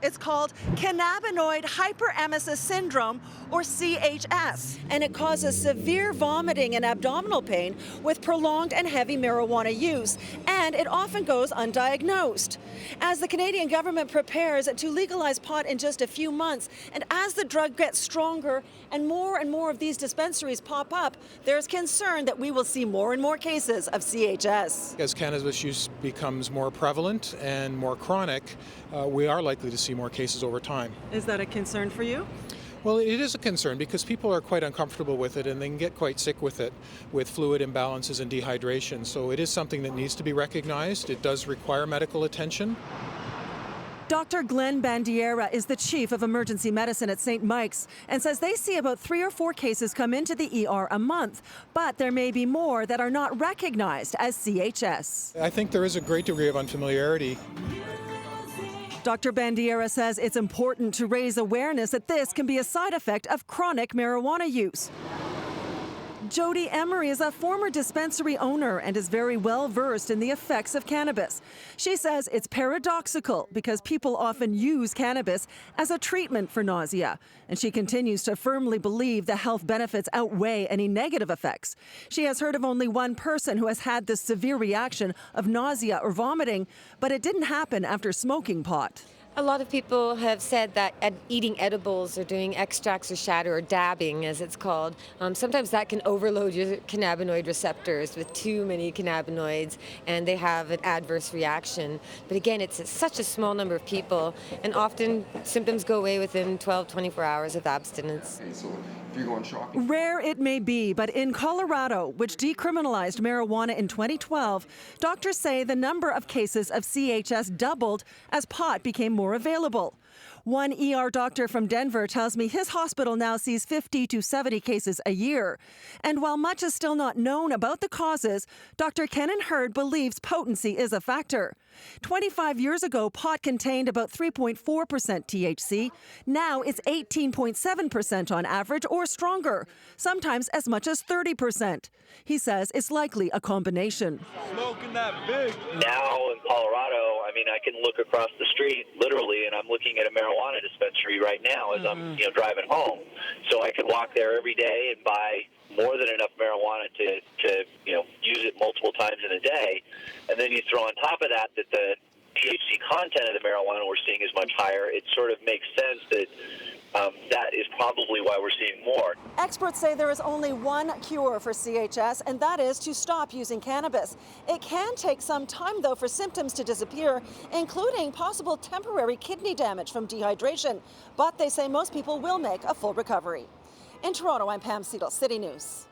It's called Cannabinoid hyperemesis syndrome, or CHS, and it causes severe vomiting and abdominal pain with prolonged and heavy marijuana use, and it often goes undiagnosed. As the Canadian government prepares to legalize pot in just a few months, and as the drug gets stronger and more of these dispensaries pop up, there's concern that we will see more and more cases of CHS. As cannabis use becomes more prevalent and more chronic, we are likely to see more cases over time. Is that a concern for you? Well, it is a concern because people are quite uncomfortable with it and they can get quite sick with it, with fluid imbalances and dehydration. So it is something that needs to be recognized. It does require medical attention. Dr. Glenn Bandiera is the chief of emergency medicine at St. Mike's and says they see about 3 or 4 cases come into the ER a month, but there may be more that are not recognized as CHS. I think there is a great degree of unfamiliarity. Dr. Bandiera says it's important to raise awareness that this can be a side effect of chronic marijuana use. Jody Emery is a former dispensary owner and is very well versed in the effects of cannabis. She says it's paradoxical because people often use cannabis as a treatment for nausea. And she continues to firmly believe the health benefits outweigh any negative effects. She has heard of only one person who has had this severe reaction of nausea or vomiting, but it didn't happen after smoking pot. A lot of people have said that eating edibles or doing extracts or shatter or dabbing, as it's called, sometimes that can overload your cannabinoid receptors with too many cannabinoids, and they have an adverse reaction. But again, it's such a small number of people, and often symptoms go away within 12, 24 hours of abstinence. Okay, so if you're going shopping. Rare it may be, but in Colorado, which decriminalized marijuana in 2012, doctors say the number of cases of CHS doubled as pot became more available. One ER doctor from Denver tells me his hospital now sees 50 to 70 cases a year. And while much is still not known about the causes, Dr. Kenan Hurd believes potency is a factor. 25 years ago, pot contained about 3.4% THC. Now it's 18.7% on average or stronger, sometimes as much as 30%. He says it's likely a combination. Smoking that big. Now in Colorado, I mean, I can look across the street literally, and I'm looking at a marijuana dispensary right now as I'm driving home. So I could walk there every day and buy more than enough marijuana to use it multiple times in a day. And then you throw on top of that the THC content of the marijuana we're seeing is much higher. It sort of makes sense that that is probably why we're seeing more. Experts say there is only one cure for CHS, and that is to stop using cannabis. It can take some time, though, for symptoms to disappear, including possible temporary kidney damage from dehydration. But they say most people will make a full recovery. In Toronto, I'm Pam Seatle, City News.